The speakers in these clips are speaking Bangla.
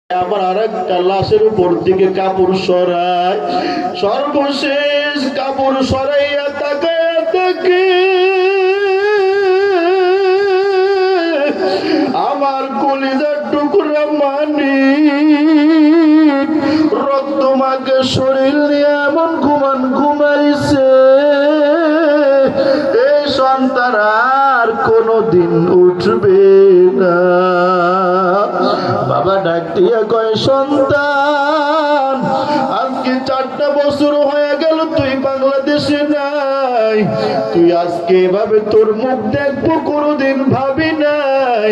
আবার আরেকটা লাশের উপর দিকে কাপড় সরায়, সর্বশেষ কাপড় সরাইয়া তাকায় তাকে আমার কলিজার টুকরা মানিক রক্তমাকে শরীর নিয়ে এমন ঘুমাইছে, এই সন্তান আর কোনদিন উঠবে না। বাবা ডাক দিয়া কয়, সন্তান আজকে 4টা বছর হয়ে গেল তুই বাংলাদেশে নাই, তুই আজকে এভাবে তোর মুখ দেখবো কোনোদিন ভাবি নাই।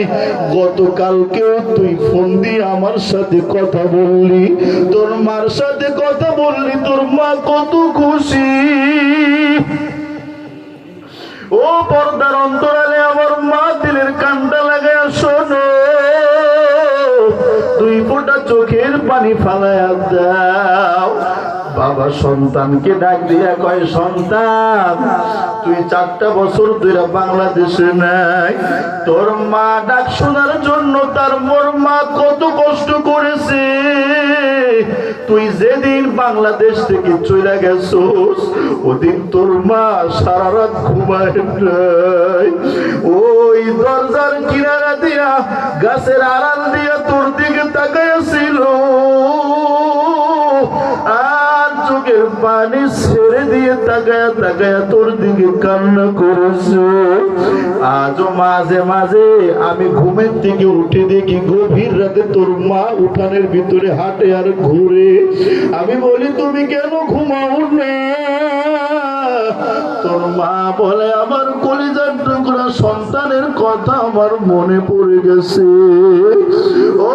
গতকালকেও তুই ফোন দিয়ে আমার সাথে কথা বললি, তোর মার সাথে কথা বললি, তোর মা কত খুশি। ও পর্দার অন্তরালে আমার মা দিলের কান্ডা লাগায় শোনো, 2 ফোঁটা চোখের পানি ফালাইয়া দাও। বাবা সন্তানকে ডাক দিয়া কয়, সন্তান তুই 4টা বছর ধরে বাংলাদেশে নাই, তোর মা ডাক শোনার জন্য তার মোর মা কত কষ্ট করেছে। তুই যেদিন বাংলাদেশ থেকে চলে গেছোস ওদিন তোর মা সারা রাত ঘুমায় নাই, ওই দরজার কিনারা দিয়া গাছের আড়াল দিয়া তোর দিকে তাকাইছিল, আর চোখের পানি ছেড়ে দিয়ে তাকায়া তাকায়া তোর দিকে কান্না করেছে। আজও মাঝে মাঝে আমি ঘুমের থেকে উঠে দেখি গভীর রাতে তোর মা উঠানের ভিতরে হাঁটে আর ঘুরে। আমি বলি তুমি কেন ঘুমাও না? তোর মা বলে, আমার কলিজার টুকরা সন্তানের কথা আমার মনে পড়ে গেছে। ও